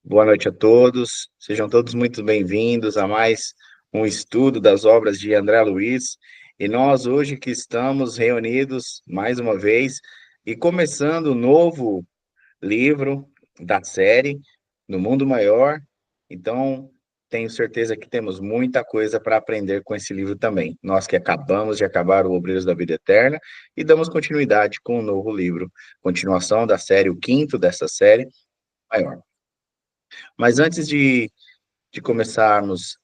Boa noite a todos, sejam todos muito bem-vindos a mais um estudo das obras de André Luiz. E nós hoje que estamos reunidos mais uma vez e começando um novo livro da série No Mundo Maior. Então, tenho certeza que temos muita coisa para aprender com esse livro também. Nós que acabamos de acabar o Obreiros da Vida Eterna e damos continuidade com um novo livro, continuação da série, o quinto dessa série, Maior. Mas antes de começarmos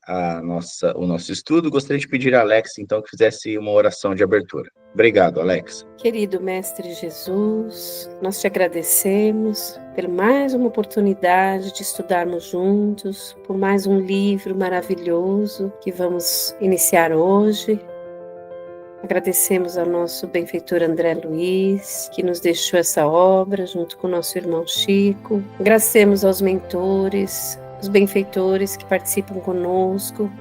o nosso estudo, gostaria de pedir a Alex, então, que fizesse uma oração de abertura. Obrigado, Alex. Querido Mestre Jesus, nós te agradecemos por mais uma oportunidade de estudarmos juntos, por mais um livro maravilhoso que vamos iniciar hoje. Agradecemos ao nosso benfeitor André Luiz, que nos deixou essa obra junto com o nosso irmão Chico. Agradecemos aos mentores, os benfeitores que participam conosco,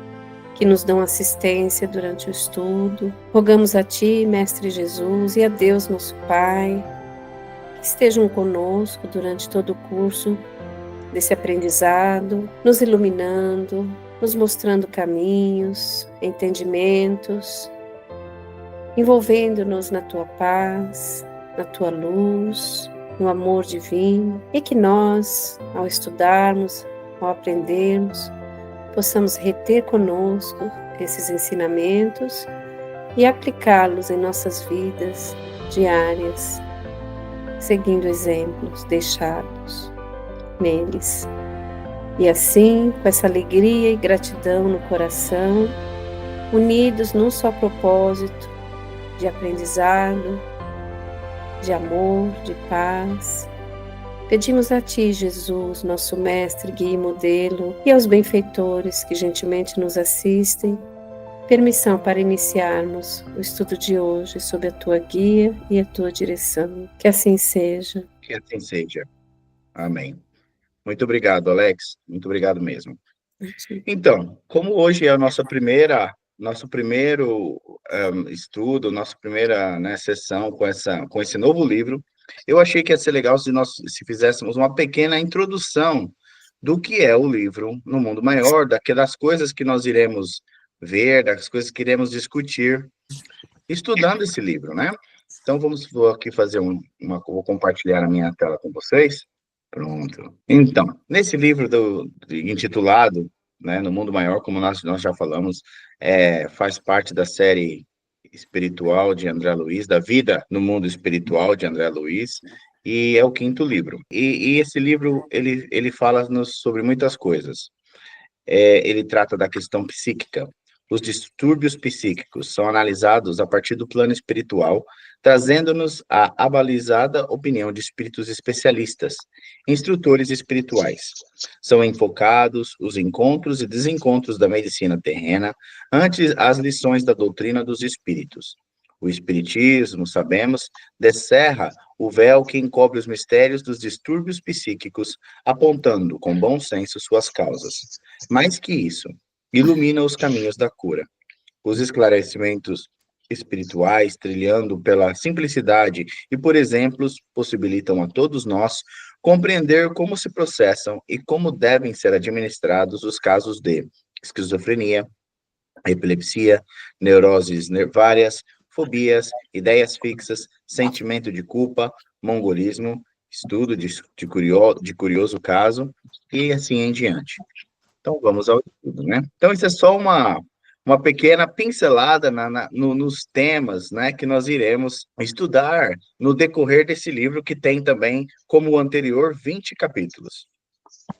que nos dão assistência durante o estudo. Rogamos a Ti, Mestre Jesus, e a Deus, nosso Pai, que estejam conosco durante todo o curso desse aprendizado, nos iluminando, nos mostrando caminhos, entendimentos, envolvendo-nos na Tua paz, na Tua luz, no amor divino, e que nós, ao estudarmos, ao aprendermos, possamos reter conosco esses ensinamentos e aplicá-los em nossas vidas diárias, seguindo exemplos deixados neles. E assim, com essa alegria e gratidão no coração, unidos num só propósito de aprendizado, de amor, de paz, pedimos a Ti, Jesus, nosso mestre, guia e modelo, e aos benfeitores que gentilmente nos assistem, permissão para iniciarmos o estudo de hoje sob a Tua guia e a Tua direção. Que assim seja. Que assim seja. Amém. Muito obrigado, Alex. Muito obrigado mesmo. Então, como hoje é a nosso primeiro estudo, nossa primeira sessão com esse novo livro, eu achei que ia ser legal se fizéssemos uma pequena introdução do que é o livro No Mundo Maior, das coisas que nós iremos ver, das coisas que iremos discutir estudando esse livro, né? Então, vou aqui fazer vou compartilhar a minha tela com vocês. Pronto. Então, nesse livro intitulado, né, No Mundo Maior, como nós já falamos, faz parte da série espiritual de André Luiz, da vida no mundo espiritual de André Luiz, e é o quinto livro. E esse livro, ele fala-nos sobre muitas coisas. Ele trata da questão psíquica. Os distúrbios psíquicos são analisados a partir do plano espiritual, trazendo-nos a abalizada opinião de espíritos especialistas, instrutores espirituais. São enfocados os encontros e desencontros da medicina terrena ante as lições da doutrina dos espíritos. O espiritismo, sabemos, descerra o véu que encobre os mistérios dos distúrbios psíquicos, apontando com bom senso suas causas. Mais que isso, ilumina os caminhos da cura. Os esclarecimentos espirituais, trilhando pela simplicidade e por exemplos, possibilitam a todos nós compreender como se processam e como devem ser administrados os casos de esquizofrenia, epilepsia, neuroses várias, fobias, ideias fixas, sentimento de culpa, mongolismo, estudo de curioso caso, e assim em diante. Então, vamos ao estudo, né? Então, isso é só uma pequena pincelada nos temas, né, que nós iremos estudar no decorrer desse livro, que tem também, como o anterior, 20 capítulos.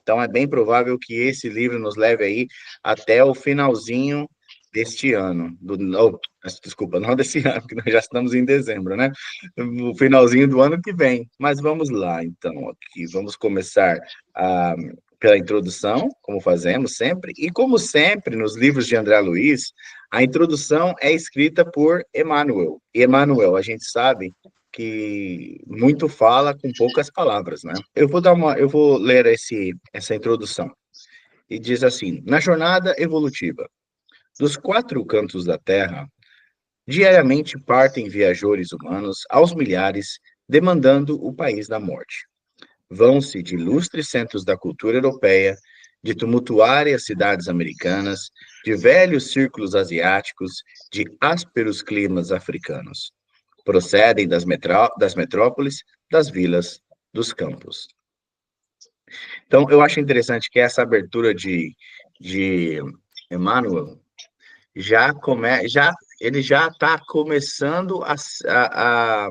Então, é bem provável que esse livro nos leve aí até o finalzinho deste ano. Desculpa, não desse ano, porque nós já estamos em dezembro, né? O finalzinho do ano que vem. Mas vamos lá, então, aqui. Vamos começar pela introdução, como fazemos sempre, e como sempre, nos livros de André Luiz, a introdução é escrita por Emmanuel. E Emmanuel, a gente sabe que muito fala com poucas palavras, né? Eu vou ler essa introdução. E diz assim: na jornada evolutiva dos quatro cantos da Terra, diariamente partem viajores humanos aos milhares, demandando o país da morte. Vão-se de ilustres centros da cultura europeia, de tumultuárias cidades americanas, de velhos círculos asiáticos, de ásperos climas africanos. Procedem das metrópoles, das vilas, dos campos. Então, eu acho interessante que essa abertura de Emmanuel ele já está começando a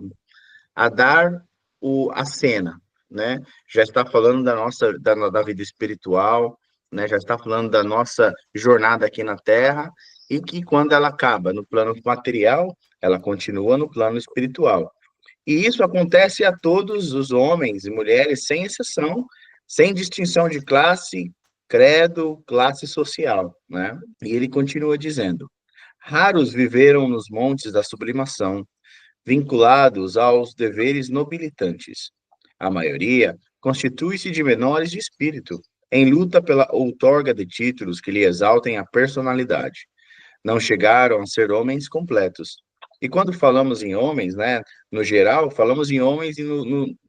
dar a cena, né? Já está falando da vida espiritual, né? Já está falando da nossa jornada aqui na Terra, e que quando ela acaba no plano material, ela continua no plano espiritual. E isso acontece a todos os homens e mulheres, sem exceção, sem distinção de classe, credo, classe social, né? E ele continua dizendo: raros viveram nos montes da sublimação, vinculados aos deveres nobilitantes. A maioria constitui-se de menores de espírito, em luta pela outorga de títulos que lhe exaltem a personalidade. Não chegaram a ser homens completos. E quando falamos em homens, né, no geral, falamos em homens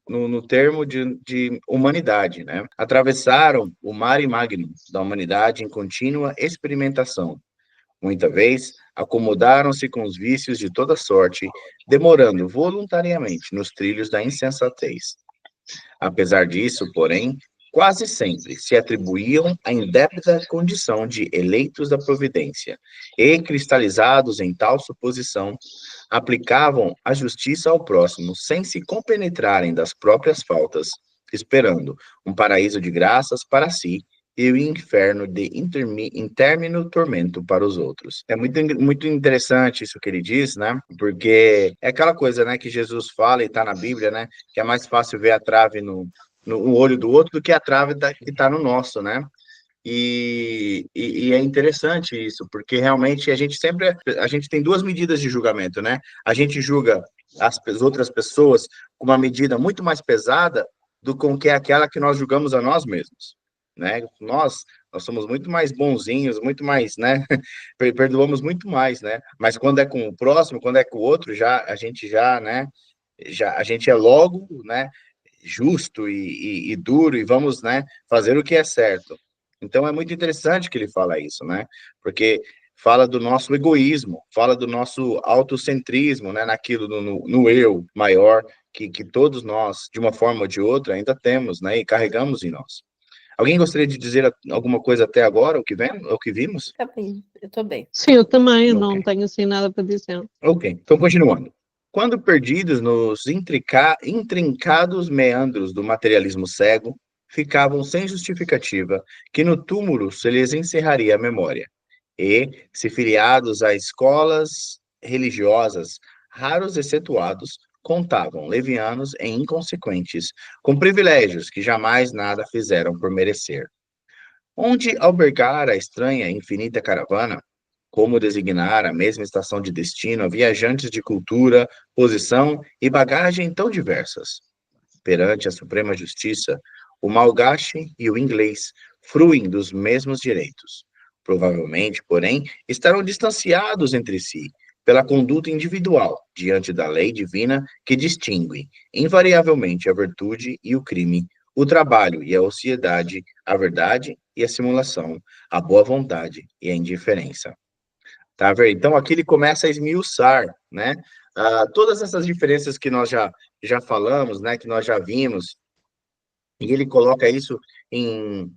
no termo de humanidade, né? Atravessaram o mare magnum da humanidade em contínua experimentação. Muita vez, acomodaram-se com os vícios de toda sorte, demorando voluntariamente nos trilhos da insensatez. Apesar disso, porém, quase sempre se atribuíam a indébita condição de eleitos da providência, e, cristalizados em tal suposição, aplicavam a justiça ao próximo sem se compenetrarem das próprias faltas, esperando um paraíso de graças para si e o inferno de intermino tormento para os outros. É muito interessante isso que ele diz, né? Porque é aquela coisa, né, que Jesus fala e está na Bíblia, né? Que é mais fácil ver a trave no olho do outro do que a trave que está no nosso, né? E é interessante isso, porque realmente a gente tem duas medidas de julgamento, né? A gente julga as outras pessoas com uma medida muito mais pesada do que aquela que nós julgamos a nós mesmos, né? Nós somos muito mais bonzinhos, muito mais, né? Perdoamos muito mais, né? Mas quando é com o próximo, quando é com o outro, a gente já, né? A gente é logo, né? Justo e duro e vamos, né? Fazer o que é certo. Então é muito interessante que ele fala isso, né? Porque fala do nosso egoísmo, fala do nosso autocentrismo, né? Naquilo, no eu maior que todos nós, de uma forma ou de outra, ainda temos, né? E carregamos em nós. Alguém gostaria de dizer alguma coisa até agora, o que vimos? Tá bem, eu tô bem. Sim, eu também, não Ok. tenho assim nada para dizer. Ok, então continuando. Quando perdidos nos intrincados meandros do materialismo cego, ficavam sem justificativa que no túmulo se lhes encerraria a memória. E, se filiados a escolas religiosas, raros excetuados, contavam levianos e inconsequentes, com privilégios que jamais nada fizeram por merecer. Onde albergar a estranha e infinita caravana? Como designar a mesma estação de destino a viajantes de cultura, posição e bagagem tão diversas? Perante a Suprema Justiça, o malgache e o inglês fruem dos mesmos direitos. Provavelmente, porém, estarão distanciados entre si pela conduta individual diante da lei divina que distingue, invariavelmente, a virtude e o crime, o trabalho e a ociosidade, a verdade e a simulação, a boa vontade e a indiferença. Tá vendo? Então, aqui ele começa a esmiuçar, né? Todas essas diferenças que nós já falamos, né? Que nós já vimos, e ele coloca isso em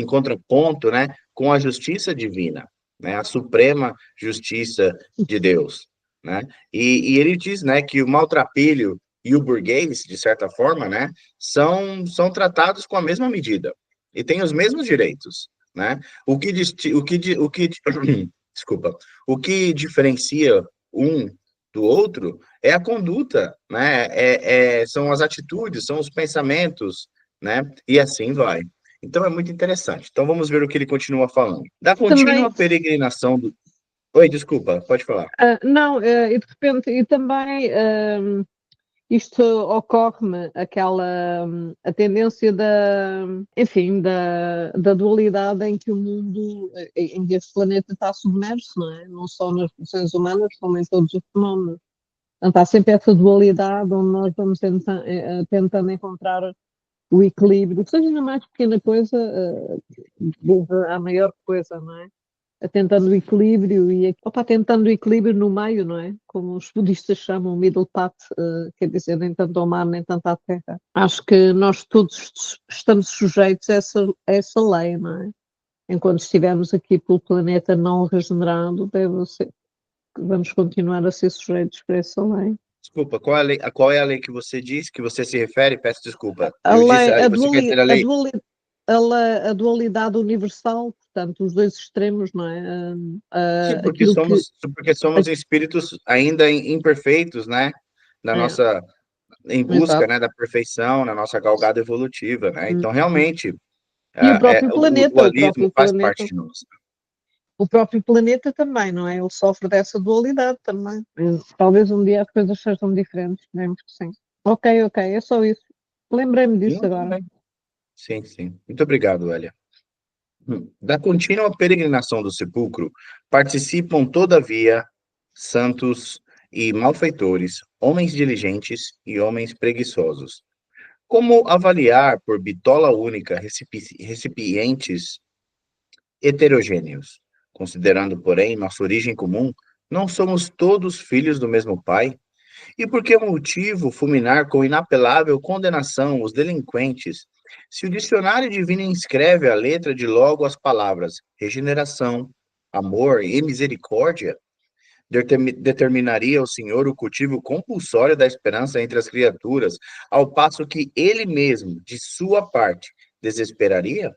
contraponto, né? Com a justiça divina, né? A suprema justiça de Deus, né? E ele diz, né? Que o maltrapilho e o burguês, de certa forma, né? São tratados com a mesma medida e têm os mesmos direitos, né? Desculpa. O que diferencia um do outro é a conduta, né? São as atitudes, são os pensamentos, né? E assim vai. Então é muito interessante. Então vamos ver o que ele continua falando. Da contínua peregrinação do. Oi, desculpa, pode falar. Não, e de repente, e também isto ocorre-me a tendência enfim, da dualidade em que o mundo, em que este planeta está submerso, não é? Não só nas relações humanas, como em todos os fenómenos. Portanto, há sempre essa dualidade onde nós vamos tentando encontrar o equilíbrio, seja na mais pequena coisa, desde a maior coisa, não é? Tentando o equilíbrio e tentando o equilíbrio no meio, não é? Como os budistas chamam, middle path, quer dizer, nem tanto ao mar, nem tanto à terra. Acho que nós todos estamos sujeitos a essa lei, não é? Enquanto estivermos aqui pelo planeta não regenerado, vamos continuar a ser sujeitos por essa lei. Desculpa, qual é a lei que você diz, que você se refere? Peço desculpa. Você quer dizer a lei? A dualidade universal, portanto, os dois extremos, não é? Sim, porque somos espíritos ainda imperfeitos, né? Em busca, Exato. né, da perfeição, na nossa galgada evolutiva, né? Então, realmente, E o próprio o planeta, dualismo faz parte de nós. o próprio planeta também, não é? Ele sofre dessa dualidade também. Talvez um dia as coisas sejam diferentes, esperemos que sim. Ok, é só isso. Lembrei-me disso Muito agora. bem. Sim, sim. Muito obrigado, Elia. Da contínua peregrinação do sepulcro participam, todavia, santos e malfeitores, homens diligentes e homens preguiçosos. Como avaliar por bitola única recipientes heterogêneos? Considerando, porém, nossa origem comum, não somos todos filhos do mesmo pai? E por que motivo fulminar com inapelável condenação os delinquentes, se o dicionário divino inscreve a letra de logo as palavras regeneração, amor e misericórdia? Determinaria o Senhor o cultivo compulsório da esperança entre as criaturas, ao passo que ele mesmo, de sua parte, desesperaria?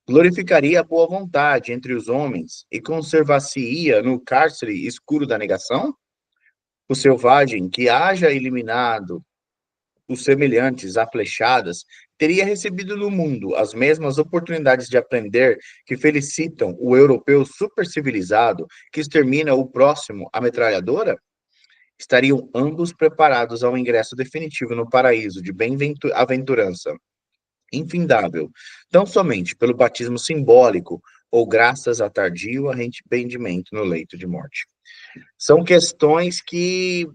Glorificaria a boa vontade entre os homens e conservar-se-ia no cárcere escuro da negação? O selvagem que haja eliminado os semelhantes a flechadas teria recebido no mundo as mesmas oportunidades de aprender que felicitam o europeu supercivilizado que extermina o próximo à metralhadora? Estariam ambos preparados ao ingresso definitivo no paraíso de bem-aventurança infindável, tão somente pelo batismo simbólico ou graças a tardio arrependimento no leito de morte. São questões que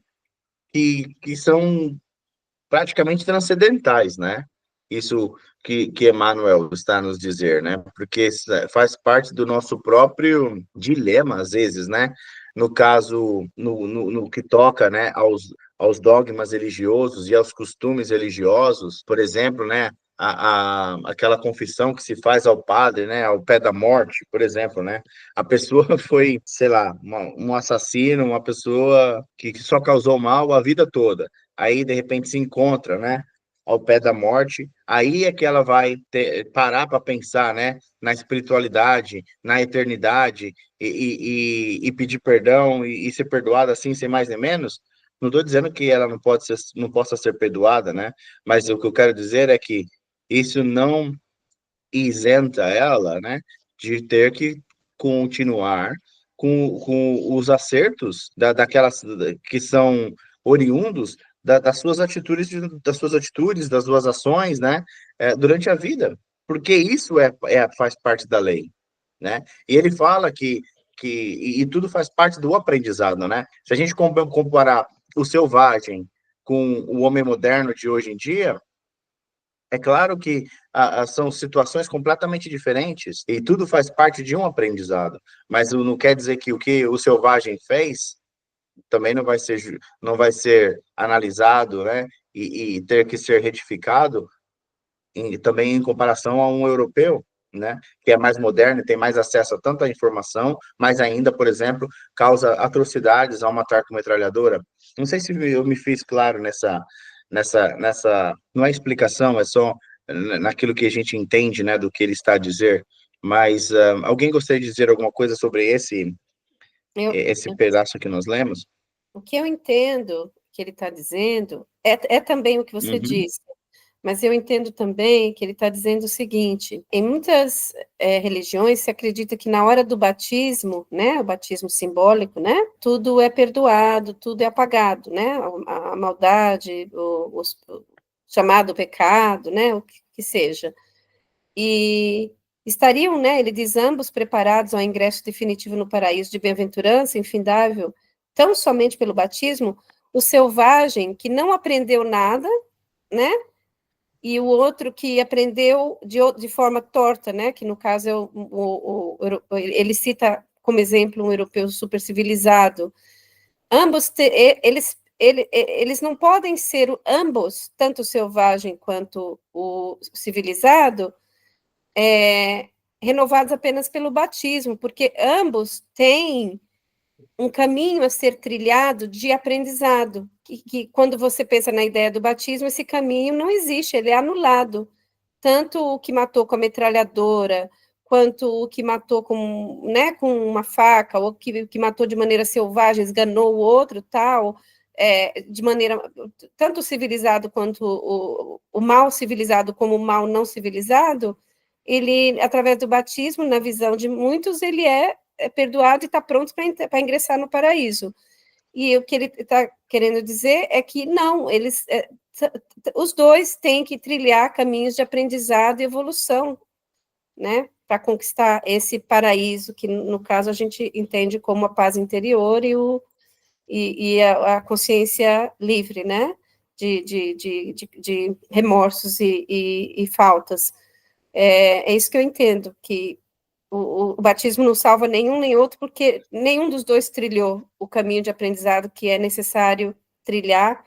são praticamente transcendentais, né? Isso que Emmanuel está a nos dizer, né? Porque faz parte do nosso próprio dilema, às vezes, né? No caso, no que toca, né, aos dogmas religiosos e aos costumes religiosos, por exemplo, né? Aquela confissão que se faz ao padre, né, ao pé da morte, por exemplo, né? A pessoa foi, sei lá, um assassino, uma pessoa que só causou mal a vida toda. Aí, de repente, se encontra, né, ao pé da morte, aí é que ela vai parar para pensar, né, na espiritualidade, na eternidade, e pedir perdão e ser perdoada assim, sem mais nem menos. Não estou dizendo que ela não possa ser perdoada, né, mas o que eu quero dizer é que isso não isenta ela, né, de ter que continuar com os acertos daquelas que são oriundos das suas atitudes, das suas ações, né, durante a vida, porque isso faz parte da lei, né? E ele fala que tudo faz parte do aprendizado, né? Se a gente comparar o selvagem com o homem moderno de hoje em dia, é claro que são situações completamente diferentes e tudo faz parte de um aprendizado, mas não quer dizer que o que selvagem fez também não vai ser analisado, né, e ter que ser retificado também em comparação a um europeu, né, que é mais moderno e tem mais acesso a tanta informação, mas ainda, por exemplo, causa atrocidades ao matar com metralhadora. Não sei se eu me fiz claro não é explicação, é só naquilo que a gente entende, né, do que ele está a dizer, mas alguém gostaria de dizer alguma coisa sobre esse pedaço que nós lemos? O que eu entendo que ele está dizendo é também o que você disse, mas eu entendo também que ele está dizendo o seguinte: em muitas religiões se acredita que na hora do batismo, né, o batismo simbólico, né, tudo é perdoado, tudo é apagado, né, a maldade, o chamado pecado, né, o que seja. E estariam, né, ele diz, ambos preparados ao ingresso definitivo no paraíso de bem-aventurança infindável, tão somente pelo batismo. O selvagem que não aprendeu nada, né, e o outro que aprendeu de forma torta, né? Que no caso é ele cita como exemplo um europeu super civilizado. Ambos, eles não podem ser ambos, tanto o selvagem quanto o civilizado, renovados apenas pelo batismo, porque ambos têm um caminho a ser trilhado de aprendizado, que quando você pensa na ideia do batismo, esse caminho não existe, ele é anulado. Tanto o que matou com a metralhadora, quanto o que matou com, né, com uma faca, ou que matou de maneira selvagem, esganou o outro, tal, de maneira, tanto civilizado quanto o mal civilizado como o mal não civilizado, ele, através do batismo, na visão de muitos, ele é perdoado e está pronto para ingressar no paraíso. E o que ele está querendo dizer é que não, os dois têm que trilhar caminhos de aprendizado e evolução, né, para conquistar esse paraíso, que no caso a gente entende como a paz interior e a consciência livre, né, de remorsos e faltas. É isso que eu entendo, que o batismo não salva nenhum nem outro, porque nenhum dos dois trilhou o caminho de aprendizado que é necessário trilhar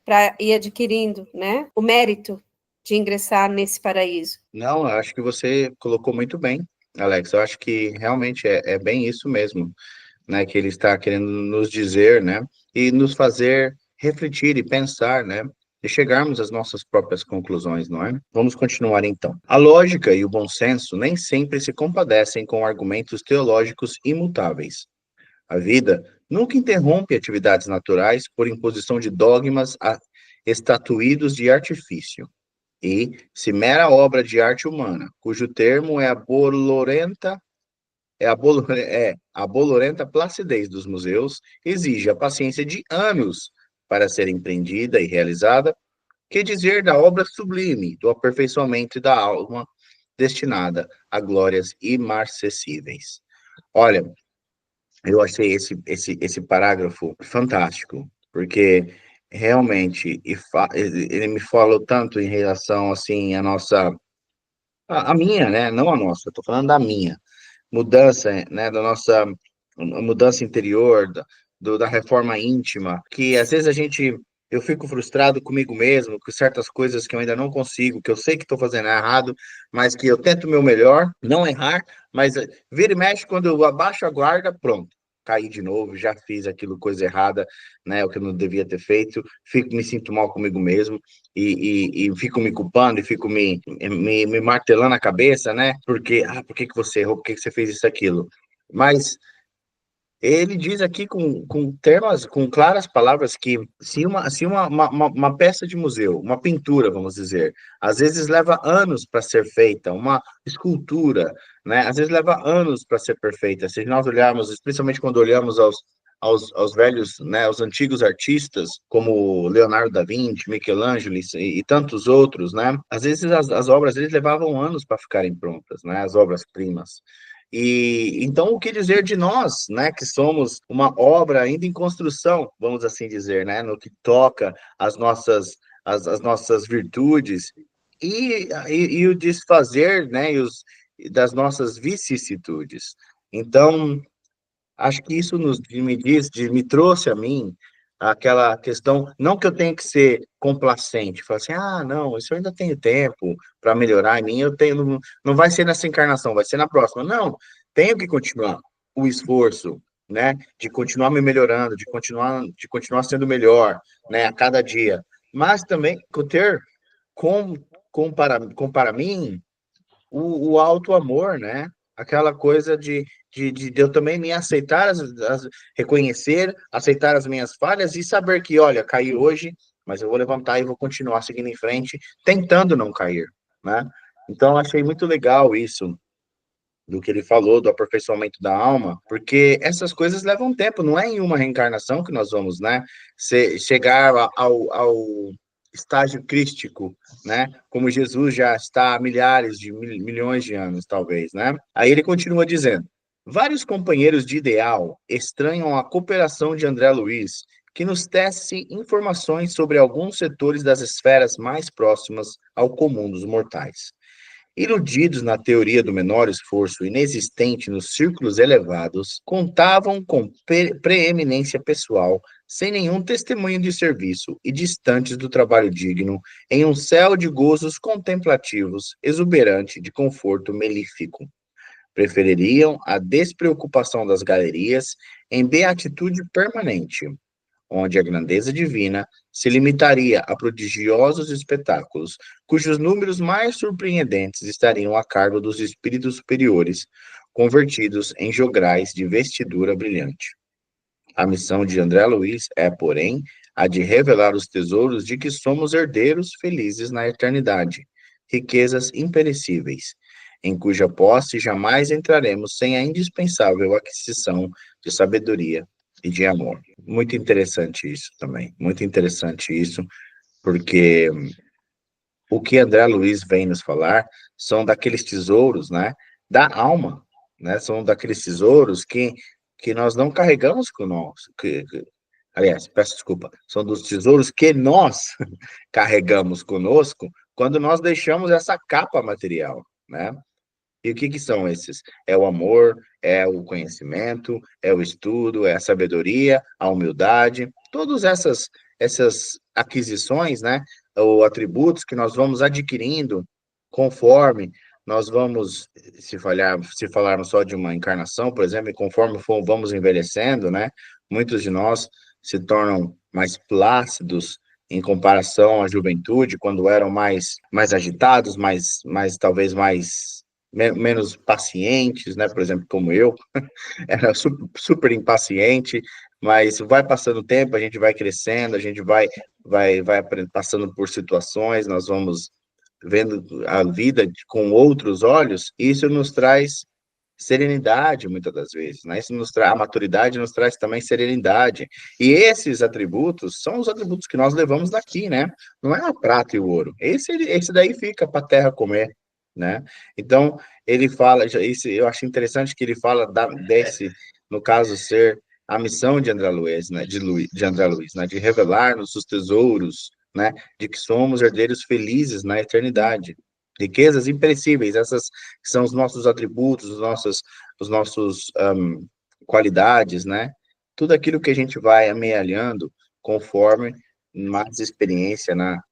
para ir adquirindo, né, o mérito de ingressar nesse paraíso. Não, eu acho que você colocou muito bem, Alex. Eu acho que realmente é bem isso mesmo, né? Que ele está querendo nos dizer, né? E nos fazer refletir e pensar, né? E chegarmos às nossas próprias conclusões, não é? Vamos continuar então. A lógica e o bom senso nem sempre se compadecem com argumentos teológicos imutáveis. A vida nunca interrompe atividades naturais por imposição de dogmas estatuídos de artifício. E, se mera obra de arte humana, cujo termo a bolorenta placidez dos museus, exige a paciência de anos para ser empreendida e realizada, que dizer da obra sublime, do aperfeiçoamento da alma destinada a glórias imarcessíveis. Olha, eu achei esse parágrafo fantástico, porque realmente ele me falou tanto em relação assim a nossa a minha, né, não a nossa, estou falando da minha mudança, né, da nossa mudança interior, da reforma íntima, que às vezes eu fico frustrado comigo mesmo, com certas coisas que eu ainda não consigo, que eu sei que estou fazendo errado, mas que eu tento o meu melhor, não errar, mas vira e mexe, quando eu abaixo a guarda, pronto. Caí de novo, já fiz aquilo, coisa errada, né? O que eu não devia ter feito, me sinto mal comigo mesmo e fico me culpando e fico me martelando a cabeça, né? Porque, por que que você errou? Por que que você fez isso, aquilo? Mas ele diz aqui com claras palavras que se uma peça de museu, uma pintura, vamos dizer, às vezes leva anos para ser feita, uma escultura, né? Às vezes leva anos para ser perfeita. Se nós olharmos, especialmente quando olhamos aos velhos, né, aos antigos artistas, como Leonardo da Vinci, Michelangelo e tantos outros, né? Às vezes as obras deles levavam anos para ficarem prontas, né? As obras-primas. E então, o que dizer de nós, né, que somos uma obra ainda em construção, vamos assim dizer, né, no que toca as nossas virtudes e o desfazer, né, das nossas vicissitudes. Então, acho que isso me trouxe a mim aquela questão, não que eu tenha que ser complacente, falar assim, não, isso eu ainda tenho tempo para melhorar em mim, não vai ser nessa encarnação, vai ser na próxima. Não, tenho que continuar o esforço, né, de continuar me melhorando, de continuar sendo melhor, né, a cada dia, mas também ter para mim o alto amor, né? Aquela coisa de eu também me aceitar, reconhecer, aceitar as minhas falhas e saber que, olha, caí hoje, mas eu vou levantar e vou continuar seguindo em frente, tentando não cair, né? Então, achei muito legal isso do que ele falou, do aperfeiçoamento da alma, porque essas coisas levam tempo, não é em uma reencarnação que nós vamos, né, chegar ao estágio crístico, né, como Jesus já está há milhares de milhões de anos, talvez, né? Aí ele continua dizendo: vários companheiros de ideal estranham a cooperação de André Luiz, que nos tece informações sobre alguns setores das esferas mais próximas ao comum dos mortais. Iludidos na teoria do menor esforço inexistente nos círculos elevados, contavam com preeminência pessoal, sem nenhum testemunho de serviço e distantes do trabalho digno, em um céu de gozos contemplativos, exuberante de conforto melífico. Prefeririam a despreocupação das galerias em beatitude permanente, onde a grandeza divina se limitaria a prodigiosos espetáculos, cujos números mais surpreendentes estariam a cargo dos espíritos superiores, convertidos em jograis de vestidura brilhante. A missão de André Luiz é, porém, a de revelar os tesouros de que somos herdeiros felizes na eternidade, riquezas imperecíveis, em cuja posse jamais entraremos sem a indispensável aquisição de sabedoria e de amor. Muito interessante isso também, muito interessante isso, porque o que André Luiz vem nos falar são daqueles tesouros, né, da alma, né, são daqueles tesouros que nós não carregamos conosco, aliás, peço desculpa, são dos tesouros que nós carregamos conosco quando nós deixamos essa capa material, né? E o que que são esses? É o amor, é o conhecimento, é o estudo, é a sabedoria, a humildade, todas essas aquisições, né, ou atributos que nós vamos adquirindo conforme nós vamos, se falarmos só de uma encarnação, por exemplo, e conforme vamos envelhecendo, né, muitos de nós se tornam mais plácidos em comparação à juventude, quando eram mais agitados, talvez menos pacientes, né? Por exemplo, como eu, era super impaciente, mas vai passando o tempo, a gente vai crescendo, a gente vai passando por situações, nós vamos vendo a vida com outros olhos, e isso nos traz serenidade, muitas das vezes, né? A maturidade nos traz também serenidade. E esses atributos são os atributos que nós levamos daqui, né? Não é a prata e o ouro. Esse daí fica para a terra comer, né? Então, ele fala, isso, eu acho interessante que ele fala no caso, ser a missão de André Luiz, né? De André Luiz, né? De revelar-nos os tesouros, né? De que somos herdeiros felizes na eternidade. Riquezas imperecíveis, essas são os nossos atributos, os nossos qualidades, né? Tudo aquilo que a gente vai amealhando conforme mais experiência na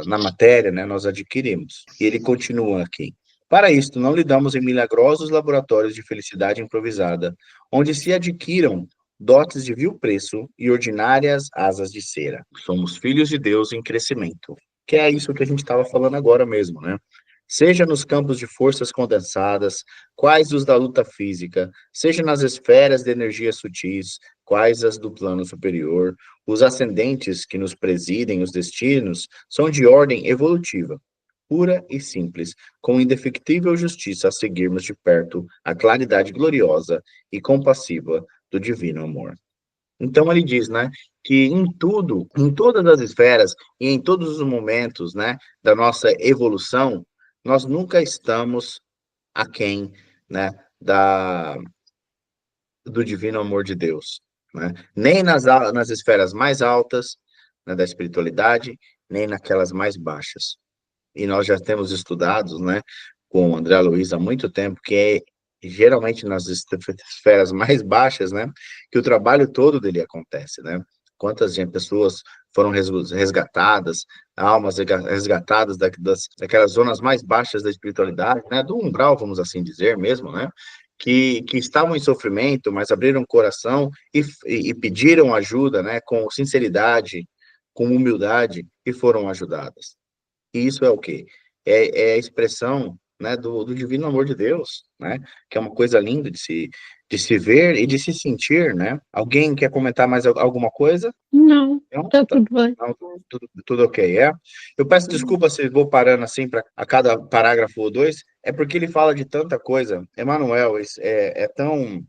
matéria, né? Nós adquirimos. E ele continua aqui. Para isto, não lidamos em milagrosos laboratórios de felicidade improvisada, onde se adquiram dotes de vil preço e ordinárias asas de cera. Somos filhos de Deus em crescimento, que é isso que a gente estava falando agora mesmo, né? Seja nos campos de forças condensadas, quais os da luta física, seja nas esferas de energia sutis, quais as do plano superior, os ascendentes que nos presidem os destinos são de ordem evolutiva, pura e simples, com indefectível justiça a seguirmos de perto a claridade gloriosa e compassiva do divino amor. Então ele diz, né, que em tudo, em todas as esferas e em todos os momentos, né, da nossa evolução, nós nunca estamos aquém, né, do divino amor de Deus, né? Nem nas esferas mais altas, né, da espiritualidade, nem naquelas mais baixas. E nós já temos estudado, né, com o André Luiz há muito tempo, que é geralmente nas esferas mais baixas, né, que o trabalho todo dele acontece, né? Quantas pessoas foram resgatadas, almas resgatadas daquelas zonas mais baixas da espiritualidade, né, do umbral, vamos assim dizer mesmo, né, que estavam em sofrimento, mas abriram o coração e pediram ajuda, né, com sinceridade, com humildade, e foram ajudadas. E isso é o quê? É a expressão, né, do divino amor de Deus, né? Que é uma coisa linda de se ver e de se sentir, né? Alguém quer comentar mais alguma coisa? Não, Não? está tudo bem. Não, tudo ok, é? Eu peço desculpa se vou parando assim a cada parágrafo ou dois, é porque ele fala de tanta coisa. Emmanuel é tão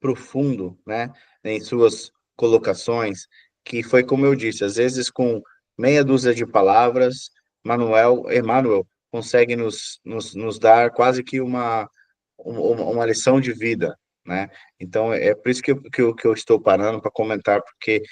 profundo, né, em suas colocações, que foi como eu disse, às vezes com meia dúzia de palavras, Emmanuel consegue nos dar quase que uma lição de vida, né? Então, é por isso que eu estou parando para comentar, porque,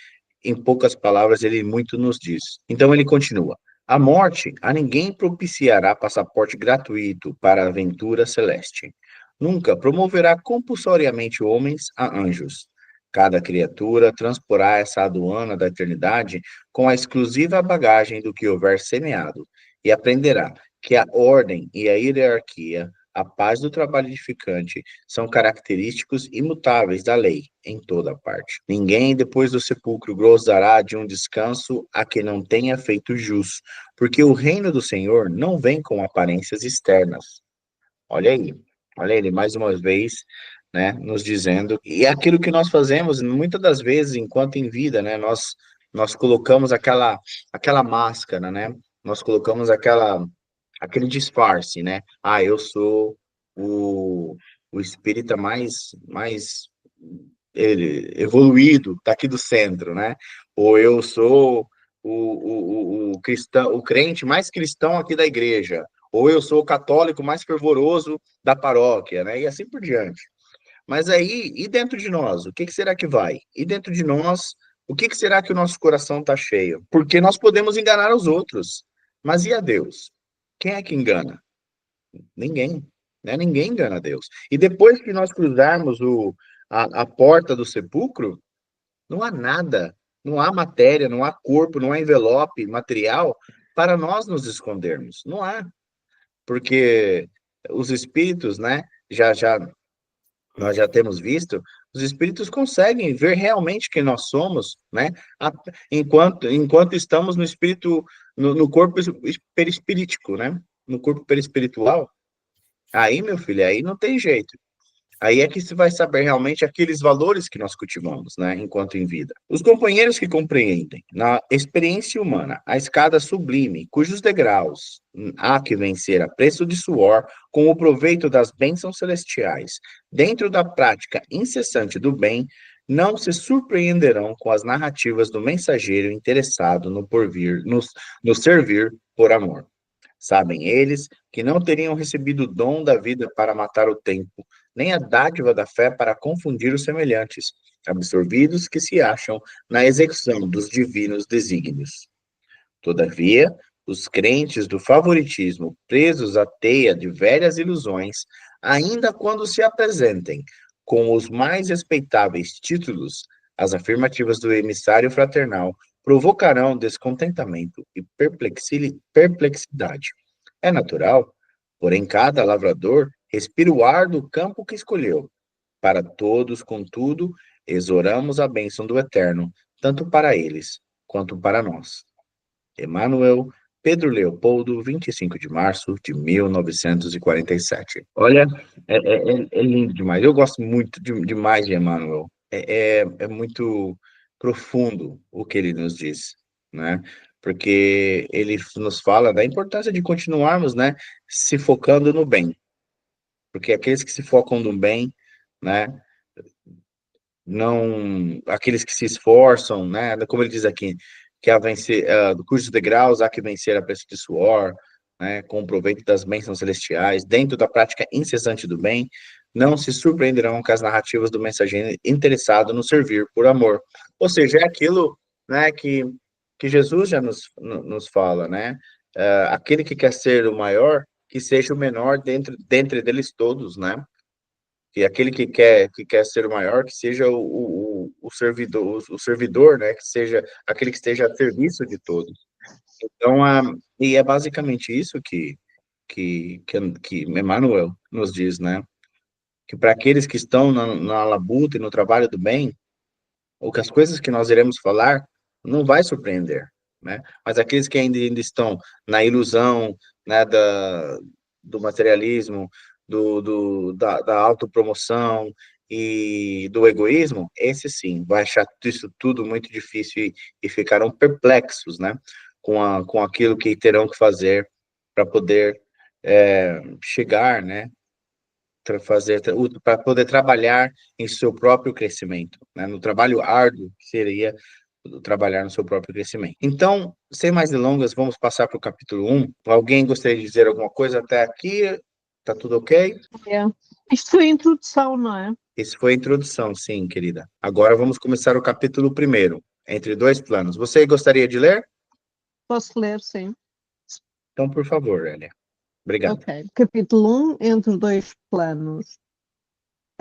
em poucas palavras, ele muito nos diz. Então, ele continua. A morte a ninguém propiciará passaporte gratuito para a aventura celeste. Nunca promoverá compulsoriamente homens a anjos. Cada criatura transporá essa aduana da eternidade com a exclusiva bagagem do que houver semeado, e aprenderá que a ordem e a hierarquia, a paz do trabalho edificante, são característicos imutáveis da lei em toda parte. Ninguém, depois do sepulcro, gozará de um descanso a que não tenha feito jus, porque o reino do Senhor não vem com aparências externas. Olha aí, olha ele mais uma vez, né, nos dizendo, e é aquilo que nós fazemos muitas das vezes enquanto em vida, né, nós colocamos aquela máscara, né, nós colocamos aquele disfarce, né, eu sou o, o espírita mais evoluído daqui do centro, né, ou eu sou o cristão, o crente mais cristão aqui da igreja, ou eu sou o católico mais fervoroso da paróquia, né? E assim por diante. Mas aí, e dentro de nós, o que será que vai? E dentro de nós, o que será que o nosso coração está cheio? Porque nós podemos enganar os outros, mas e a Deus? Quem é que engana? Ninguém, né? Ninguém engana a Deus. E depois que nós cruzarmos a porta do sepulcro, não há nada, não há matéria, não há corpo, não há envelope material para nós nos escondermos. Não há. Porque os espíritos, né, nós já temos visto, os espíritos conseguem ver realmente quem nós somos, né, enquanto estamos no espírito, no corpo perispirítico, né, no corpo perispiritual. Aí, meu filho, aí não tem jeito. Aí é que se vai saber realmente aqueles valores que nós cultivamos, né, enquanto em vida. Os companheiros que compreendem, na experiência humana, a escada sublime, cujos degraus há que vencer a preço de suor, com o proveito das bênçãos celestiais, dentro da prática incessante do bem, não se surpreenderão com as narrativas do mensageiro interessado no porvir, no servir por amor. Sabem eles que não teriam recebido o dom da vida para matar o tempo, nem a dádiva da fé para confundir os semelhantes, absorvidos que se acham na execução dos divinos desígnios. Todavia, os crentes do favoritismo, presos à teia de velhas ilusões, ainda quando se apresentem com os mais respeitáveis títulos, as afirmativas do emissário fraternal provocarão descontentamento e perplexidade. É natural, porém cada lavrador respira o ar do campo que escolheu. Para todos, contudo, exoramos a bênção do Eterno, tanto para eles quanto para nós. Emmanuel, Pedro Leopoldo, 25 de março de 1947. Olha, é lindo demais. Eu gosto muito demais de Emmanuel. É muito profundo o que ele nos diz, né? Porque ele nos fala da importância de continuarmos, né, se focando no bem. Porque aqueles que se focam no bem, né, não, aqueles que se esforçam, né, como ele diz aqui, que a vencer, do curso de degraus há que vencer a preço de suor, né, com o proveito das bênçãos celestiais, dentro da prática incessante do bem, não se surpreenderão com as narrativas do mensageiro interessado no servir por amor. Ou seja, é aquilo, né, que Jesus já nos fala, né, aquele que quer ser o maior, que seja o menor dentre deles todos, né, que aquele que quer ser o maior, que seja o servidor, né, que seja aquele que esteja a serviço de todos. Então, e é basicamente isso que Emmanuel nos diz, né, que para aqueles que estão na labuta e no trabalho do bem, ou que as coisas que nós iremos falar não vai surpreender, né, mas aqueles que ainda estão na ilusão, né, do materialismo, da autopromoção e do egoísmo, esse sim, vai achar isso tudo muito difícil e ficarão perplexos, né, com aquilo que terão que fazer para poder chegar, né, para poder trabalhar em seu próprio crescimento, né, no trabalho árduo que seria trabalhar no seu próprio crescimento. Então, sem mais delongas, vamos passar para o capítulo 1. Alguém gostaria de dizer alguma coisa até aqui? Tá tudo ok? Isto foi a introdução, não é? Esse foi a introdução, sim, querida. Agora vamos começar o capítulo 1, Entre Dois Planos. Você gostaria de ler? Posso ler, sim. Então, por favor, Elia. Obrigado. Ok. Capítulo 1, Entre dois planos.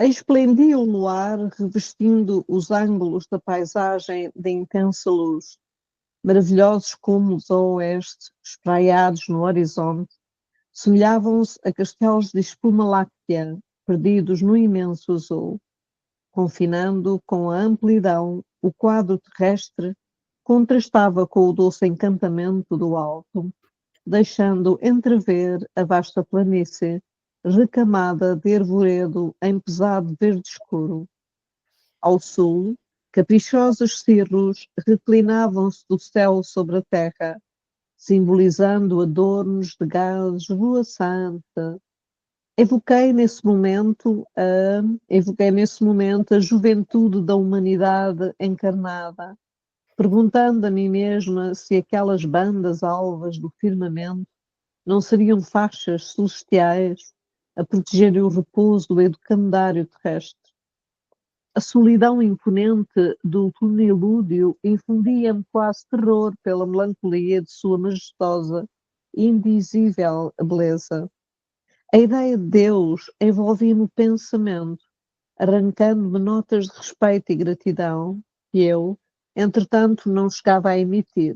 Esplendia o luar, revestindo os ângulos da paisagem de intensa luz. Maravilhosos cúmulos a oeste, espraiados no horizonte, semelhavam-se a castelos de espuma láctea, perdidos no imenso azul. Confinando com a amplidão, o quadro terrestre contrastava com o doce encantamento do alto, deixando entrever a vasta planície, recamada de arvoredo em pesado verde escuro. Ao sul, caprichosos cirros reclinavam-se do céu sobre a terra, simbolizando adornos de gás esvoaçante. Evoquei nesse momento a juventude da humanidade encarnada, perguntando a mim mesma se aquelas bandas alvas do firmamento não seriam faixas celestiais a protegerem o repouso e do calendário terrestre. A solidão imponente do plenilúdio infundia-me quase terror pela melancolia de sua majestosa e indizível beleza. A ideia de Deus envolvia-me o pensamento, arrancando-me notas de respeito e gratidão que eu, entretanto, não chegava a emitir.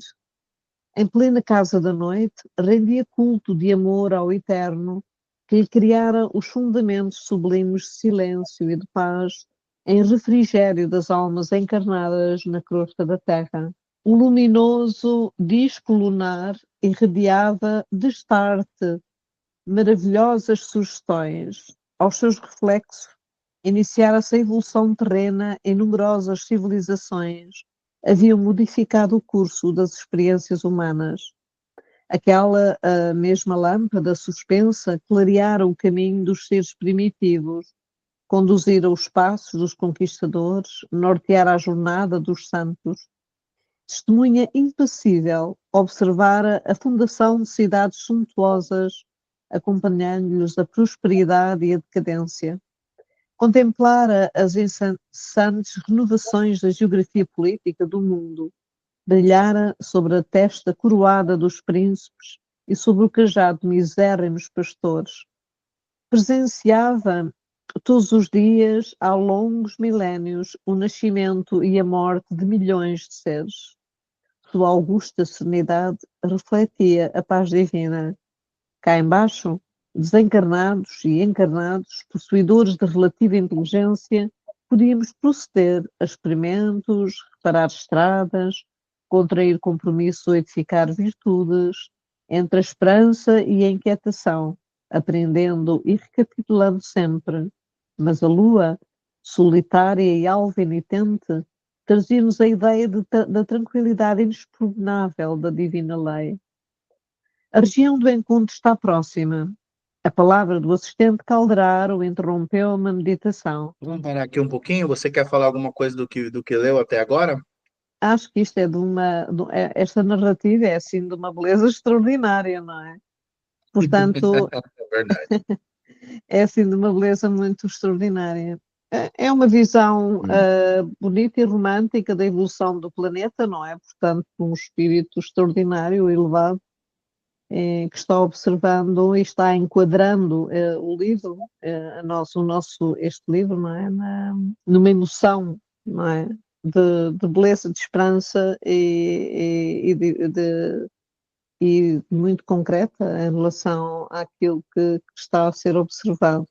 Em plena casa da noite, rendia culto de amor ao Eterno, que lhe criara os fundamentos sublimes de silêncio e de paz, em refrigério das almas encarnadas na crosta da terra. O luminoso disco lunar irradiava destarte maravilhosas sugestões. Aos seus reflexos, iniciara-se a evolução terrena em numerosas civilizações haviam modificado o curso das experiências humanas. Aquela mesma lâmpada suspensa clareara o caminho dos seres primitivos, conduzira os passos dos conquistadores, norteara a jornada dos santos. Testemunha impassível, observara a fundação de cidades suntuosas, acompanhando-lhes a prosperidade e a decadência. Contemplara as incessantes renovações da geografia política do mundo, brilhara sobre a testa coroada dos príncipes e sobre o cajado de misérrimos pastores. Presenciava todos os dias, há longos milénios, o nascimento e a morte de milhões de seres. Sua augusta serenidade refletia a paz divina. Cá embaixo, desencarnados e encarnados, possuidores de relativa inteligência, podíamos proceder a experimentos, reparar estradas, contrair compromissos ou edificar virtudes, entre a esperança e a inquietação, aprendendo e recapitulando sempre. Mas a lua, solitária e alva e nitente, trazia-nos a ideia da tranquilidade inexpugnável da divina lei. A região do encontro está próxima. A palavra do assistente Calderaro interrompeu uma meditação. Vamos parar aqui um pouquinho. Você quer falar alguma coisa do que leu até agora? Acho que isto é esta narrativa é assim de uma beleza extraordinária, não é? Portanto, É verdade. é assim de uma beleza muito extraordinária. É uma visão bonita e romântica da evolução do planeta, não é? Portanto, um espírito extraordinário, elevado, que está observando e está enquadrando o livro, este livro, não é? Numa emoção, não é? De beleza, de esperança e muito concreta em relação àquilo que está a ser observado.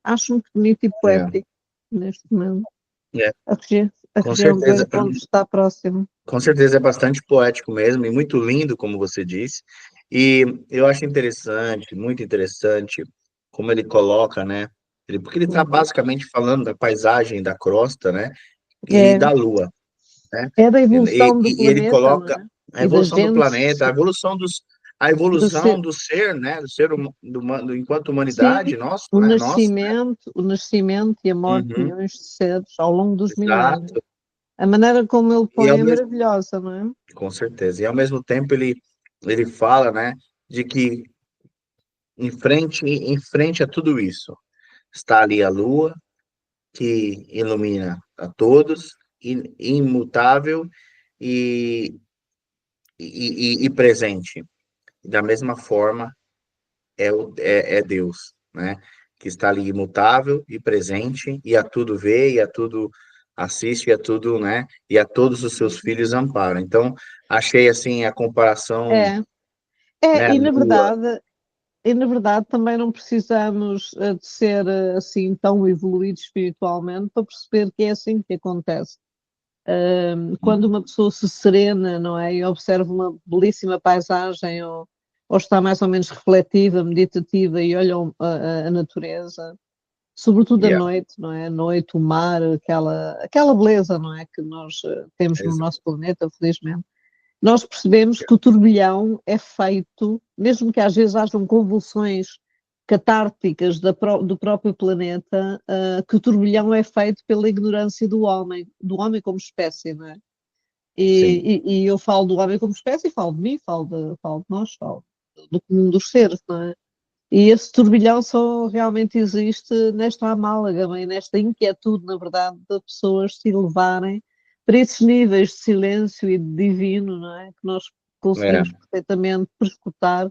Acho muito bonito e É, poético neste momento. é, A com região do certeza. encontro está próxima. Com certeza é bastante poético mesmo e muito lindo, como você disse. E eu acho interessante, muito interessante, como ele coloca, né? Porque ele está Uhum. basicamente falando da paisagem da crosta, né? E É, da Lua, né? é da E, evolução do e ele planeta, não coloca é? a E das evolução do gentes, planeta, a do evolução ser, do ser, né? Do ser enquanto sim, humanidade, nosso, né? Nosso, né? o nascimento e a morte de Uhum, milhões de seres ao longo dos milénios. exato. A maneira como ele E põe ao é mesmo, maravilhosa, não é? com certeza. E ao mesmo tempo ele fala, né? De que em frente a tudo isso está ali a Lua, que ilumina a todos, imutável e, e presente. Da mesma forma, é Deus, né? Que está ali imutável e presente, e a tudo vê, e a tudo assiste, e a tudo, né? E a todos os seus filhos ampara. Então, achei, assim, a comparação, É, né, e boa. na verdade também não precisamos de ser assim tão evoluídos espiritualmente para perceber que é assim que acontece. Quando uma pessoa se serena, não é, e observa uma belíssima paisagem ou está mais ou menos refletiva, meditativa e olha a natureza, sobretudo à Yeah, noite, não é? A noite, o mar, aquela beleza, não é? Que nós temos no nosso planeta, felizmente. Nós percebemos que o turbilhão é feito, mesmo que às vezes hajam convulsões catárticas do próprio planeta, que o turbilhão é feito pela ignorância do homem como espécie, não é? sim, E eu falo do homem como espécie, falo de mim, falo de nós, falo do comum dos seres, não é? E esse turbilhão só realmente existe nesta amálgama e nesta inquietude, na verdade, de pessoas se elevarem para esses níveis de silêncio e de divino, não é? Que nós é, conseguimos perfeitamente prescutar,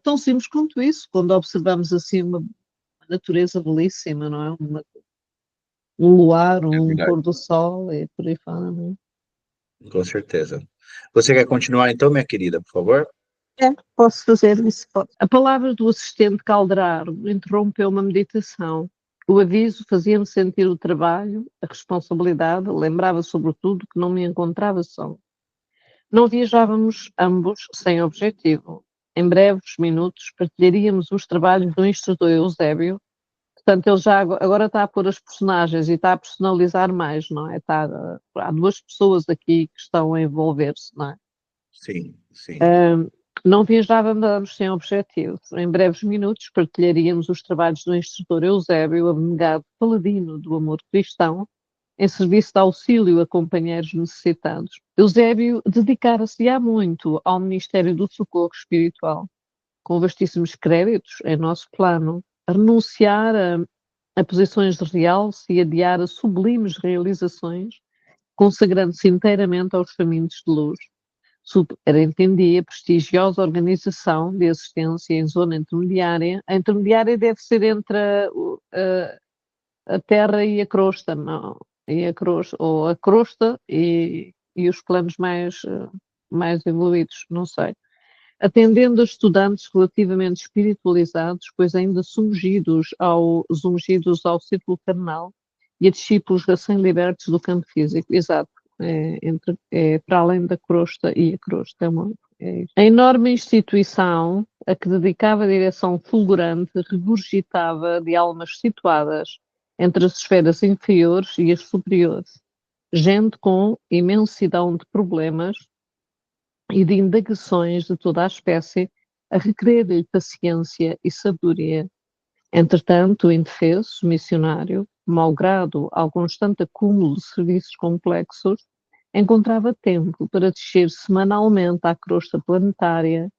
tão simples quanto isso, quando observamos assim uma natureza belíssima, não é? Um luar, é um verdade, pôr do sol e por aí fora, não é? com certeza. Você quer continuar então, minha querida, por favor? É, posso fazer isso. Pode. A palavra do assistente Calderaro interrompeu uma meditação. O aviso fazia-me sentir o trabalho, a responsabilidade, lembrava sobretudo que não me encontrava só. Não viajávamos ambos sem objetivo. Em breves minutos partilharíamos os trabalhos do instrutor Eusébio. Portanto, ele já agora está a pôr as personagens e está a personalizar mais, não é? Há duas pessoas aqui que estão a envolver-se, não é? Sim, sim. Não viajávamos sem objetivo. Em breves minutos partilharíamos os trabalhos do instrutor Eusébio, abnegado paladino do amor cristão, em serviço de auxílio a companheiros necessitados. Eusébio dedicara-se há muito ao Ministério do Socorro Espiritual, com vastíssimos créditos em nosso plano, a renunciar a posições de realce e adiar a sublimes realizações, consagrando-se inteiramente aos caminhos de luz. Superentendia a prestigiosa organização de assistência em zona intermediária. A intermediária deve ser entre a terra e a crosta, não? E a crosta, ou a crosta e os planos mais evoluídos, não sei. Atendendo a estudantes relativamente espiritualizados, pois ainda zungidos ao círculo carnal, e a discípulos recém-libertos do campo físico. Exato. É para além da crosta e a crosta. É isso. A enorme instituição a que dedicava direção fulgurante regurgitava de almas situadas entre as esferas inferiores e as superiores. Gente com imensidão de problemas e de indagações de toda a espécie a requerer-lhe paciência e sabedoria. Entretanto, o indefeso missionário, malgrado algum constante acúmulo de serviços complexos, encontrava tempo para descer semanalmente à crosta planetária,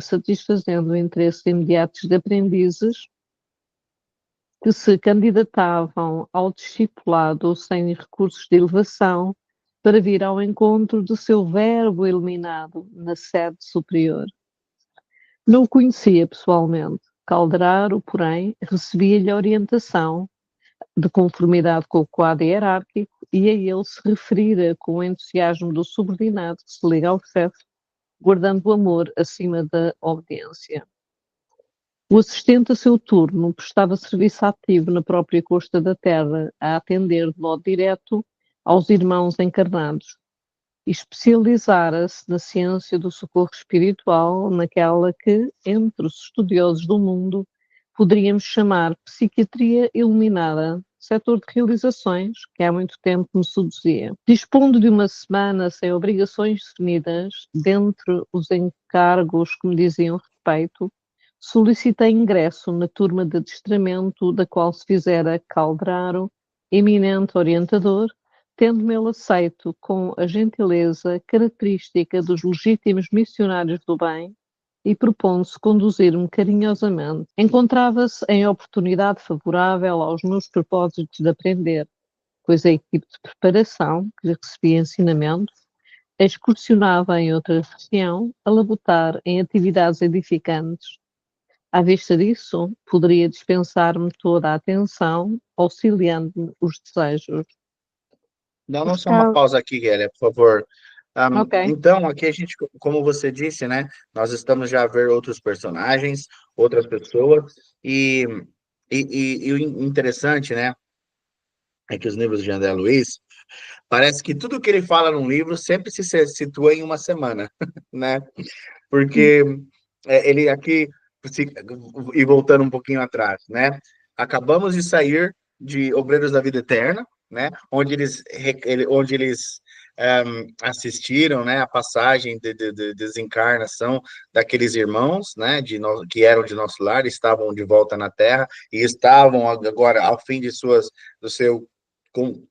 satisfazendo interesses imediatos de aprendizes que se candidatavam ao discipulado sem recursos de elevação para vir ao encontro do seu verbo iluminado na sede superior. Não o conhecia pessoalmente. Calderaro, porém, recebia-lhe a orientação de conformidade com o quadro hierárquico e a ele se referira com o entusiasmo do subordinado que se liga ao chefe, guardando o amor acima da obediência. O assistente, a seu turno, prestava serviço ativo na própria costa da terra, a atender de modo direto aos irmãos encarnados, e especializara-se na ciência do socorro espiritual, naquela que, entre os estudiosos do mundo, poderíamos chamar psiquiatria iluminada, setor de realizações que há muito tempo me seduzia. Dispondo de uma semana sem obrigações definidas, dentre os encargos que me diziam respeito, solicitei ingresso na turma de adestramento da qual se fizera Calderaro, eminente orientador, tendo-me ele aceito com a gentileza característica dos legítimos missionários do bem, e propondo-se conduzir-me carinhosamente. Encontrava-se em oportunidade favorável aos meus propósitos de aprender, pois a equipe de preparação, que lhe recebia ensinamentos, excursionava em outra região a labutar em atividades edificantes. À vista disso, poderia dispensar-me toda a atenção, auxiliando-me os desejos. Dá só uma Está, pausa aqui, Gélia, por favor. Ok. Então, aqui a gente, como você disse, né, nós estamos já a ver outros personagens, outras pessoas, e o interessante, né, é que os livros de André Luiz, parece que tudo que ele fala num livro sempre se situa em uma semana, né? Porque ele aqui, e voltando um pouquinho atrás, né? Acabamos de sair de Obreiros da Vida Eterna, né? Onde eles assistiram, né, a passagem de desencarnação daqueles irmãos, né, que eram de nosso lar, estavam de volta na Terra e estavam agora ao fim do seu com,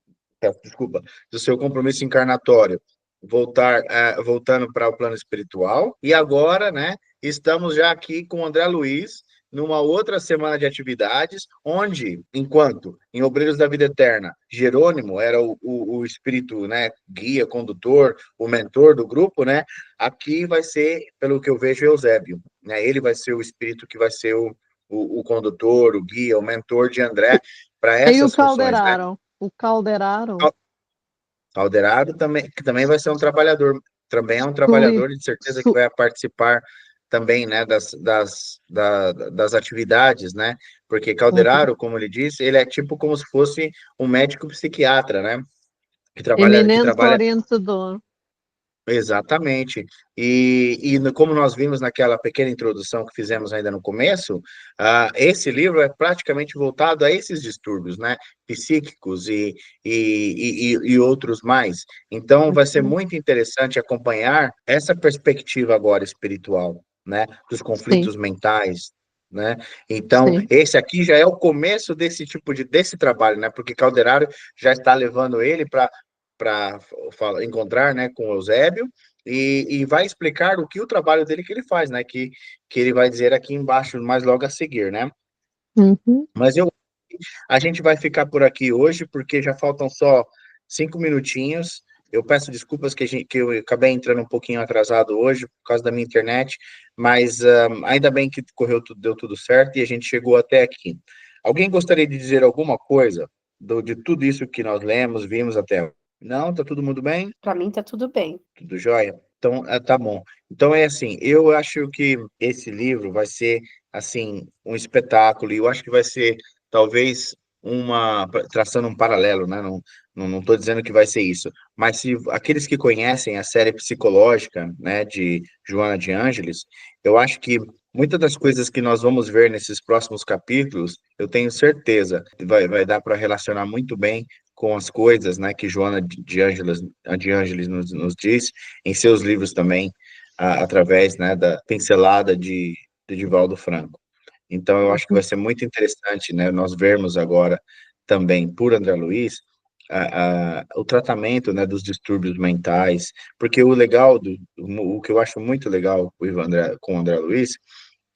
desculpa, do seu compromisso encarnatório, voltando para o plano espiritual. E agora, né, estamos já aqui com o André Luiz, numa outra semana de atividades, onde, enquanto em Obreiros da Vida Eterna, Jerônimo era o espírito, né, guia, condutor, o mentor do grupo, né, aqui vai ser, pelo que eu vejo, Eusébio, né, ele vai ser o espírito que vai ser o condutor, o guia, o mentor de André para E o essas funções, né? Calderaro? O Calderaro? Calderaro também, que também vai ser um trabalhador, também é um Suli, trabalhador, de certeza que su, vai participar também, né, das atividades, né, porque uhum. Calderaro, como ele disse, ele é tipo como se fosse um médico psiquiatra, né, que Eminente trabalha orientador. exatamente. Como nós vimos naquela pequena introdução que fizemos ainda no começo, esse livro é praticamente voltado a esses distúrbios, né, psíquicos e outros mais. Então, vai ser Uhum. muito interessante acompanhar essa perspectiva agora espiritual, né, dos Sim, conflitos mentais, né? Então, sim. esse aqui já é o começo desse trabalho, né? Porque Calderaro já está levando ele para encontrar, né, com o Eusébio e vai explicar o trabalho dele que ele faz, né, que ele vai dizer aqui embaixo, mais logo a seguir, né? Uhum. Mas a gente vai ficar por aqui hoje, porque já faltam só 5 minutinhos. Eu peço desculpas que eu acabei entrando um pouquinho atrasado hoje, por causa da minha internet, mas ainda bem que deu tudo certo e a gente chegou até aqui. Alguém gostaria de dizer alguma coisa de tudo isso que nós lemos, vimos até agora? Não, tá todo mundo bem? para mim está tudo bem. Tudo jóia? Então, tá bom. Então, é assim, eu acho que esse livro vai ser, assim, um espetáculo, e eu acho que vai ser, talvez, traçando um paralelo, né? Não estou dizendo que vai ser isso, mas se aqueles que conhecem a série psicológica, né, de Joana de Ângeles, eu acho que muitas das coisas que nós vamos ver nesses próximos capítulos, eu tenho certeza, vai dar para relacionar muito bem com as coisas, né, que Joana de Ângeles nos diz em seus livros também, através, né, da pincelada de Divaldo Franco. Então, eu acho que vai Uhum. ser muito interessante, né, nós vermos agora também por André Luiz o tratamento, né, dos distúrbios mentais, porque o que eu acho muito legal com o André Luiz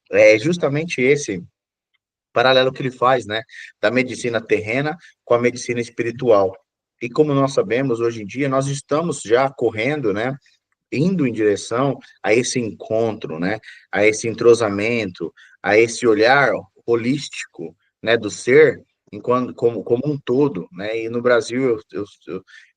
é justamente esse paralelo que ele faz, né, da medicina terrena com a medicina espiritual. E como nós sabemos, hoje em dia, nós estamos já correndo, né, indo em direção a esse encontro, né, a esse entrosamento, a esse olhar holístico, né, do ser como um todo, né, e no Brasil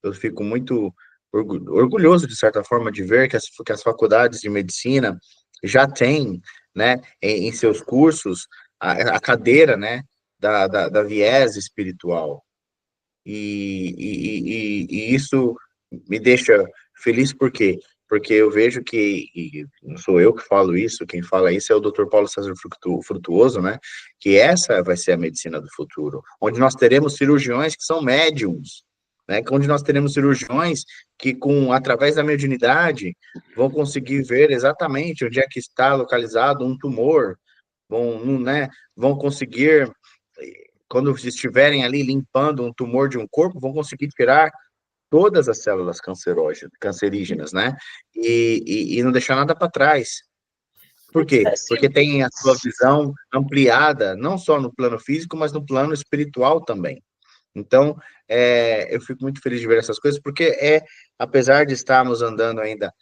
eu fico muito orgulhoso, de certa forma, de ver que as faculdades de medicina já têm, né, em seus cursos, a cadeira, né, da viés espiritual, e isso me deixa feliz por quê? Porque eu vejo e não sou eu que falo isso, quem fala isso é o Dr. Paulo César Frutuoso, né? Que essa vai ser a medicina do futuro, onde nós teremos cirurgiões que são médiums, né? Onde nós teremos cirurgiões que, através da mediunidade, vão conseguir ver exatamente onde é que está localizado um tumor, né, vão conseguir quando estiverem ali limpando um tumor de um corpo, vão conseguir tirar todas as células cancerígenas, né? E não deixar nada para trás. Por quê? Sim. Porque tem a sua visão ampliada, não só no plano físico, mas no plano espiritual também. Então, eu fico muito feliz de ver essas coisas, porque apesar de estarmos andando ainda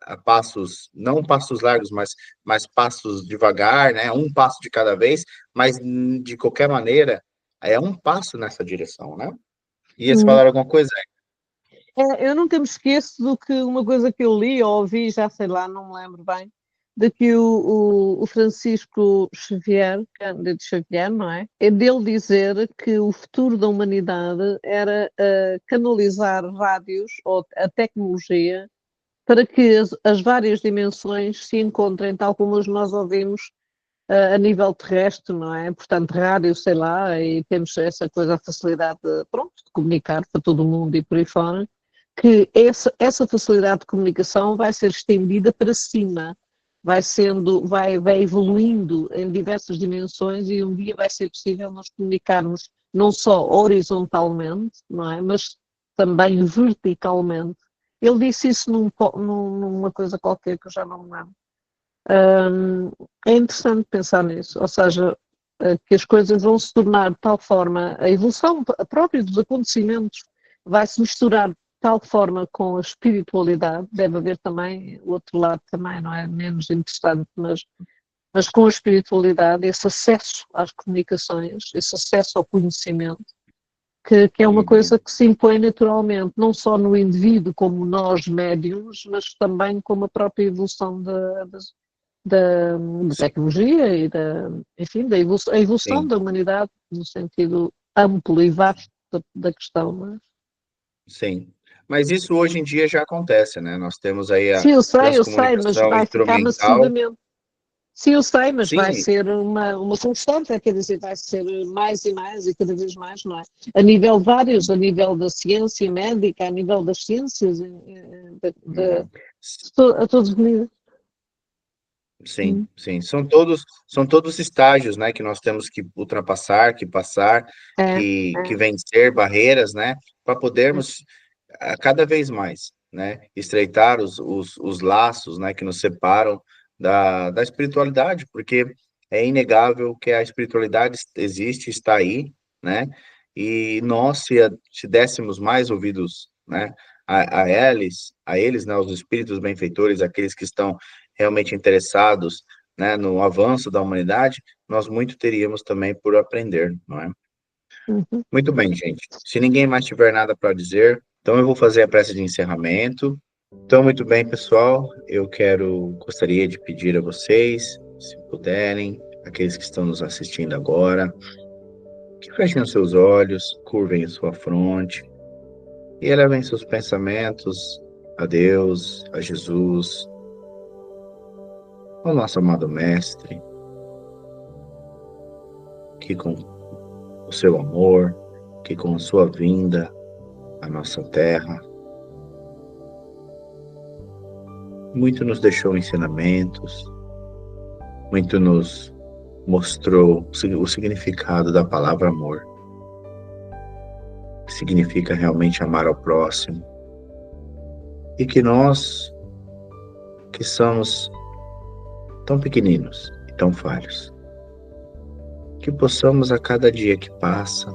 a passos, não passos largos, mas passos devagar, né? Um passo de cada vez, mas de qualquer maneira, é um passo nessa direção, né? E eles Hum. falaram alguma coisa? Eu nunca me esqueço do que uma coisa que eu li ou ouvi, já sei lá, não me lembro bem, de que o Francisco Xavier, Cândido Xavier, não é? É dele dizer que o futuro da humanidade era canalizar rádios ou a tecnologia para que as várias dimensões se encontrem tal como nós ouvimos a nível terrestre, não é? Portanto, rádio, sei lá, e temos essa coisa, a facilidade de, pronto, de comunicar para todo o mundo e por aí fora, que essa facilidade de comunicação vai ser estendida para cima, vai evoluindo em diversas dimensões e um dia vai ser possível nós comunicarmos não só horizontalmente, não é? Mas também verticalmente. Ele disse isso numa coisa qualquer que eu já não me lembro. É interessante pensar nisso, ou seja, que as coisas vão se tornar de tal forma, a evolução própria dos acontecimentos vai se misturar de tal forma com a espiritualidade, deve haver também o outro lado também, não é menos interessante, mas com a espiritualidade, esse acesso às comunicações, esse acesso ao conhecimento, que é uma Uhum. coisa que se impõe naturalmente, não só no indivíduo como nós médiums, mas também como a própria evolução da tecnologia e enfim, a evolução Sim, da humanidade no sentido amplo e vasto da questão. Não é? sim. Mas isso hoje em dia já acontece, né? Nós temos aí a Sim, eu sei, mas transcomunicação vai ficar instrumental. massivamente. Sim, eu sei, mas vai Sim, ser uma constante, quer dizer, vai ser mais e mais e cada vez mais, não é? A nível vários, a nível da ciência médica, a nível das ciências, uhum. a todos os níveis. Sim, sim. São todos estágios, né, que nós temos que ultrapassar, que passar, É, que é, vencer barreiras, né, para podermos cada vez mais, né, estreitar os laços, né, que nos separam da espiritualidade, porque é inegável que a espiritualidade existe, está aí, né, e nós, se dessemos mais ouvidos, né, a eles, né, os espíritos benfeitores, aqueles que estão realmente interessados, né, no avanço da humanidade, nós muito teríamos também por aprender, não é? uhum. Muito bem, gente. Se ninguém mais tiver nada para dizer, então eu vou fazer a prece de encerramento. Então, muito bem, pessoal, gostaria de pedir a vocês, se puderem, aqueles que estão nos assistindo agora, que fechem os seus olhos, curvem a sua fronte e elevem seus pensamentos a Deus, a Jesus, ao nosso amado Mestre, que com o seu amor, que com a sua vinda à nossa terra, muito nos deixou ensinamentos, muito nos mostrou o significado da palavra amor, que significa realmente amar ao próximo, e que nós, que somos tão pequeninos e tão falhos, que possamos a cada dia que passa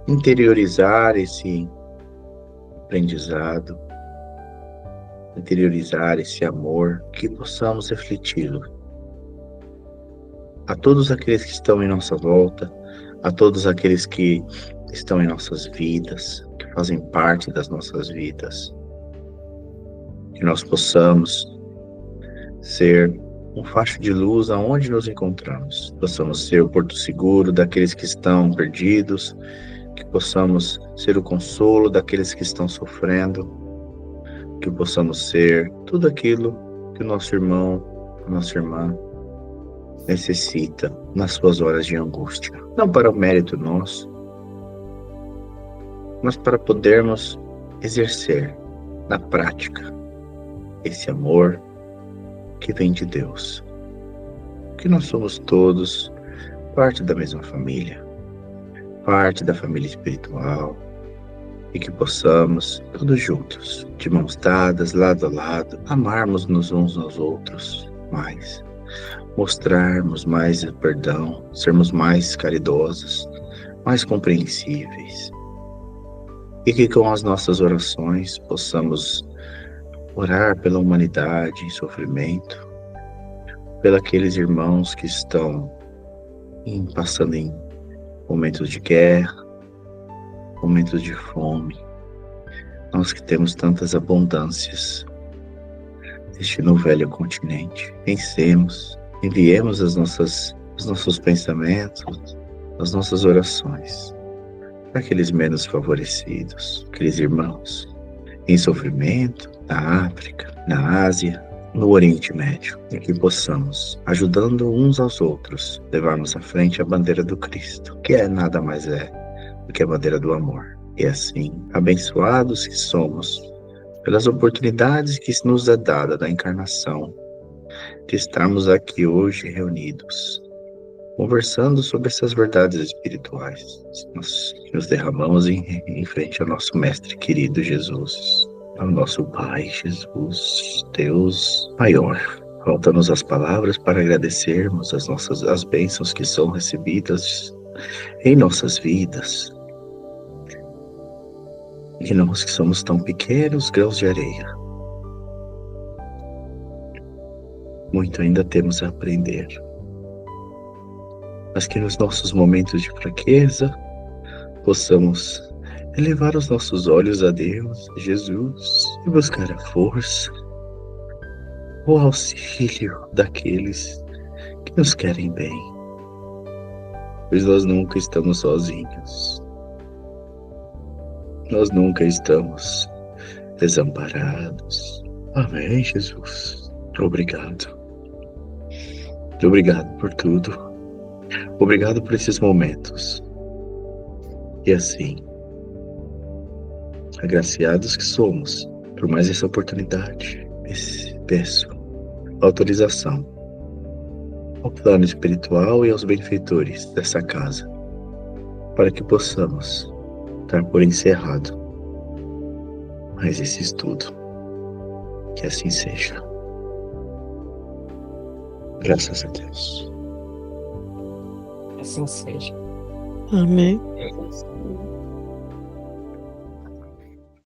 interiorizar esse aprendizado, interiorizar esse amor, que possamos refleti-lo a todos aqueles que estão em nossa volta, a todos aqueles que estão em nossas vidas, que fazem parte das nossas vidas, que nós possamos ser um facho de luz aonde nos encontramos, possamos ser o porto seguro daqueles que estão perdidos, que possamos ser o consolo daqueles que estão sofrendo, que possamos ser tudo aquilo que o nosso irmão, a nossa irmã necessita nas suas horas de angústia. Não para o mérito nosso, mas para podermos exercer na prática esse amor que vem de Deus. Que nós somos todos parte da mesma família, parte da família espiritual, e que possamos, todos juntos, de mãos dadas, lado a lado, amarmos-nos uns aos outros mais, mostrarmos mais perdão, sermos mais caridosos, mais compreensíveis, e que com as nossas orações possamos orar pela humanidade em sofrimento, pelos irmãos que estão passando em momentos de guerra, momentos de fome. Nós que temos tantas abundâncias deste no velho continente, pensemos, enviemos os nossos pensamentos, as nossas orações para aqueles menos favorecidos, aqueles irmãos em sofrimento, na África, na Ásia, no Oriente Médio, e que possamos, ajudando uns aos outros, levarmos à frente a bandeira do Cristo, que nada mais é do que a bandeira do amor. E assim, abençoados que somos, pelas oportunidades que nos é dada da encarnação, de estarmos aqui hoje reunidos, conversando sobre essas verdades espirituais, nós nos derramamos em frente ao nosso Mestre querido Jesus, ao nosso Pai Jesus, Deus maior. Faltam-nos as palavras para agradecermos as bênçãos que são recebidas em nossas vidas. E nós que somos tão pequenos grãos de areia, muito ainda temos a aprender. Mas que nos nossos momentos de fraqueza possamos elevar os nossos olhos a Deus, a Jesus, e buscar a força, o auxílio daqueles que nos querem bem, pois nós nunca estamos sozinhos, nós nunca estamos desamparados. Amém, Jesus. Obrigado. Obrigado por tudo. Obrigado por esses momentos. E assim, agraciados que somos por mais essa oportunidade, peço autorização ao plano espiritual e aos benfeitores dessa casa, para que possamos dar por encerrado mais esse estudo. Que assim seja. Graças a Deus. Assim seja. Amém.